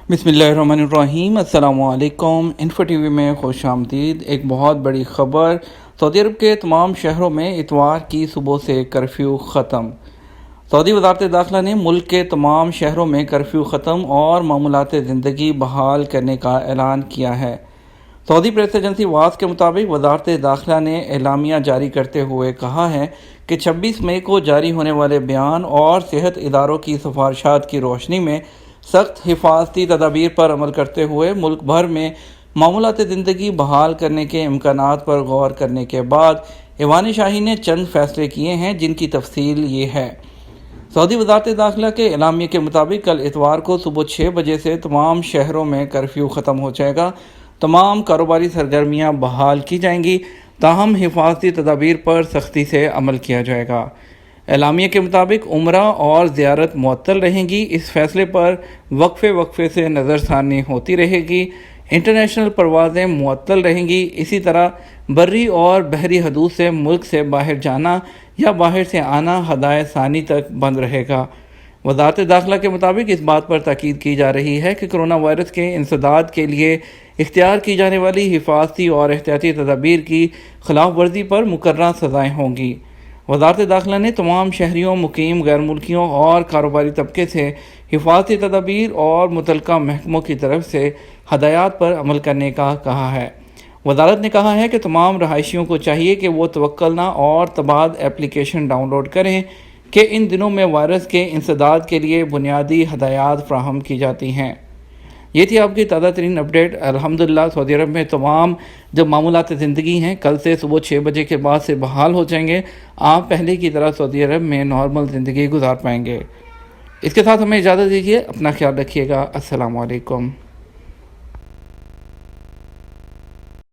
बिस्मिल्लाहिर्रहमानिर्रहीम। अस्सलामु अलैकुम। इन्फो टी वी में खुश आमदीद। एक बहुत बड़ी ख़बर, सऊदी अरब के तमाम शहरों में इतवार की सुबह से कर्फ्यू ख़त्म। सऊदी वज़ारत दाखिला ने मुल्क के तमाम शहरों में कर्फ्यू ख़त्म और मामूलात ज़िंदगी बहाल करने का ऐलान किया है। सऊदी प्रेस एजेंसी वास के मुताबिक वज़ारत दाखिला ने एलामिया जारी करते हुए कहा है कि 26 मई को जारी होने वाले बयान और सेहत इदारों की सिफारिशात की रोशनी में सख्त हिफाजती तदाबीर पर अमल करते हुए मुल्क भर में मामूलात ज़िंदगी बहाल करने के इम्कानात पर गौर करने के बाद ईवान शाही ने चंद फैसले किए हैं, जिनकी तफसील ये है। सऊदी वज़ारत दाखिला के एलामिया के मुताबिक कल इतवार को सुबह 6 बजे से तमाम शहरों में कर्फ्यू ख़त्म हो जाएगा। तमाम कारोबारी सरगर्मियाँ बहाल की जाएंगी, ताहम हिफाजती तदाबीर पर सख्ती से अमल किया जाएगा। एलामिया के मुताबिक उम्रा और ज़ियारत मुअत्तल रहेंगी। इस फैसले पर वक्फे से नज़रसानी होती रहेगी। इंटरनेशनल परवाज़ें मुअत्तल रहेंगी। इसी तरह बर्री और बहरी हदूद से मुल्क से बाहर जाना या बाहर से आना हदाए सानी तक बंद रहेगा। वज़ारत दाखिला के मुताबिक इस बात पर ताकीद की जा रही है कि कोरोना वायरस के इंसदाद के लिए इख्तियार की जाने वाली हिफाजती और एहतियाती तदाबीर की खिलाफ वर्जी पर मुकर्रर सज़ाएँ होंगी। वज़ारत दाखिला ने तमाम शहरियों, मुकीम, गैर मुल्कियों और कारोबारी तबके से हिफाजती तदाबीर और मुतल्लिका महकमों की तरफ से हदायत पर अमल करने का कहा है। वज़ारत ने कहा है कि तमाम रहायशियों को चाहिए कि वो तवक्कलना और तबाद एप्लीकेशन डाउनलोड करें कि इन दिनों में वायरस के इंसदाद के लिए बुनियादी हदायत फ्राहम की जाती हैं। ये थी आपकी ताज़ा तरीन अपडेट। अल्हम्दुलिल्लाह सऊदी अरब में तमाम जो मामूलात ज़िंदगी हैं कल से सुबह 6 बजे के बाद से बहाल हो जाएंगे। आप पहले की तरह सऊदी अरब में नॉर्मल ज़िंदगी गुजार पाएंगे। इसके साथ हमें इजाज़त दीजिए। अपना ख्याल रखिएगा। अस्सलामु अलैकुम।